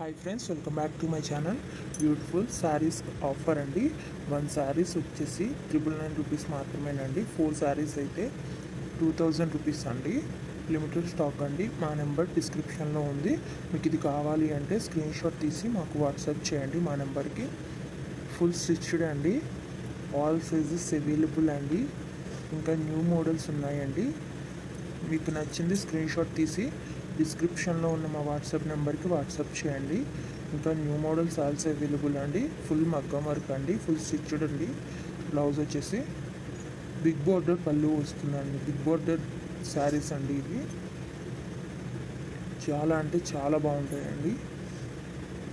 Hi friends, welcome back to my channel. Beautiful saris offer అండి. 1 శారీస్ వచ్చేసి 999 rupees మాత్రమేనండి. 4 శారీస్ అయితే 2000 రూపీస్ అండి. లిమిటెడ్ స్టాక్ అండి. మా నెంబర్ డిస్క్రిప్షన్లో ఉంది. మీకు ఇది కావాలి అంటే స్క్రీన్ షాట్ తీసి మాకు వాట్సాప్ చేయండి మా నెంబర్కి. ఫుల్ స్టిచ్డ్ అండి. ఆల్ సైజెస్ అవైలబుల్ అండి. ఇంకా న్యూ మోడల్స్ ఉన్నాయండి. మీకు నచ్చింది స్క్రీన్ షాట్ తీసి డిస్క్రిప్షన్లో ఉన్న మా వాట్సాప్ నెంబర్కి వాట్సాప్ చేయండి. ఇంకా న్యూ మోడల్స్ ఆల్సో అవైలబుల్ అండి. ఫుల్ మగ్గం వర్క్ అండి. ఫుల్ స్టిచ్డ్ అండి. బ్లౌజ్ వచ్చేసి బిగ్ బోర్డర్ పళ్ళు వస్తుందండి. బిగ్ బోర్డర్ శారీస్ అండి ఇవి. చాలా అంటే చాలా బాగుంటాయండి.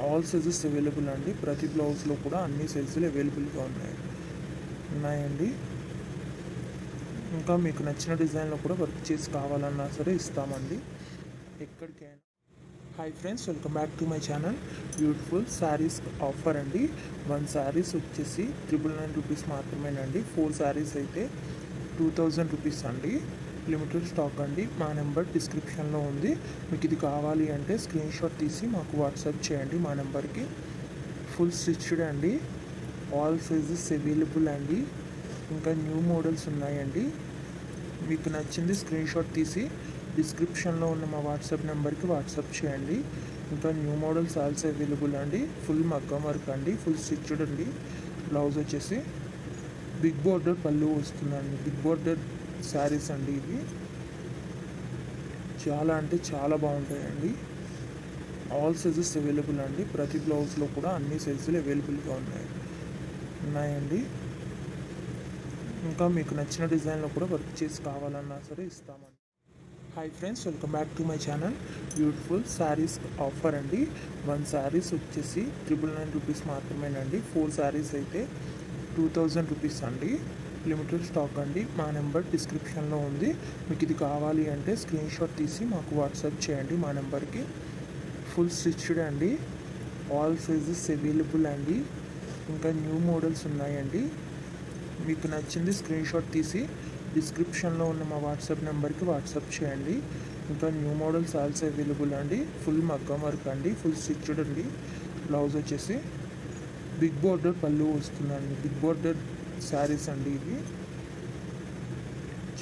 ఆల్ సైజెస్ అవైలబుల్ అండి. ప్రతి బ్లౌజ్లో కూడా అన్ని సైజులు అవైలబుల్గా ఉన్నాయండి. ఇంకా మీకు నచ్చిన డిజైన్లో కూడా వర్క్ చేసి కావాలన్నా సరే ఇస్తామండి. ఎక్కడికైనా. Hi friends, welcome back to my channel. Beautiful saris offer అండి. 1 శారీస్ వచ్చేసి 999 రూపీస్ మాత్రమేనండి. 4 శారీస్ అయితే 2000 రూపీస్ అండి. లిమిటెడ్ స్టాక్ అండి. మా నెంబర్ డిస్క్రిప్షన్లో ఉంది. మీకు ఇది కావాలి అంటే స్క్రీన్ షాట్ తీసి మాకు వాట్సాప్ చేయండి మా నెంబర్కి. ఫుల్ స్టిచ్డ్ అండి. ఆల్ సైజెస్ అవైలబుల్ అండి. ఇంకా న్యూ మోడల్స్ ఉన్నాయండి. మీకు నచ్చింది స్క్రీన్ షాట్ తీసి డిస్క్రిప్షన్లో ఉన్న మా వాట్సాప్ నెంబర్కి వాట్సాప్ చేయండి. ఇంకా న్యూ మోడల్స్ ఆల్సో అవైలబుల్ అండి. ఫుల్ మగ్గం వర్క్ అండి. ఫుల్ స్టిచ్డ్ అండి. బ్లౌజ్ వచ్చేసి బిగ్ బోర్డర్ పళ్ళు వస్తుందండి. బిగ్ బోర్డర్ శారీస్ అండి ఇవి. చాలా అంటే చాలా బాగుంటాయండి. ఆల్ సైజెస్ అవైలబుల్ అండి. ప్రతి బ్లౌజ్లో కూడా అన్ని సైజులు అవైలబుల్గా ఉన్నాయండి. ఇంకా మీకు నచ్చిన డిజైన్లో కూడా వర్క్ చేసి కావాలన్నా సరే ఇస్తామండి. Hi friends, welcome back to my channel. Beautiful saris offer అండి. 1 శారీస్ వచ్చేసి 999 రూపీస్ మాత్రమేనండి. 4 శారీస్ అయితే 2000 రూపీస్ అండి. లిమిటెడ్ స్టాక్ అండి. మా నెంబర్ డిస్క్రిప్షన్లో ఉంది. మీకు ఇది కావాలి అంటే స్క్రీన్ షాట్ తీసి మాకు వాట్సాప్ చేయండి మా నెంబర్కి. ఫుల్ స్టిచ్డ్ అండి. ఆల్ సైజెస్ అవైలబుల్ అండి. ఇంకా న్యూ మోడల్స్ ఉన్నాయండి. మీకు నచ్చింది స్క్రీన్ షాట్ తీసి డిస్క్రిప్షన్లో ఉన్న మా వాట్సాప్ నెంబర్కి వాట్సాప్ చేయండి. ఇంకా న్యూ మోడల్స్ ఆల్సో అవైలబుల్ అండి. ఫుల్ మగ్గం వర్క్ అండి. ఫుల్ స్టిచ్డ్ అండి. బ్లౌజ్ వచ్చేసి బిగ్ బోర్డర్ పళ్ళు వస్తుందండి. బిగ్ బోర్డర్ శారీస్ అండి ఇవి.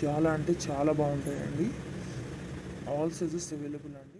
చాలా అంటే చాలా బాగుంటాయండి. ఆల్ సైజెస్ అవైలబుల్ అండి.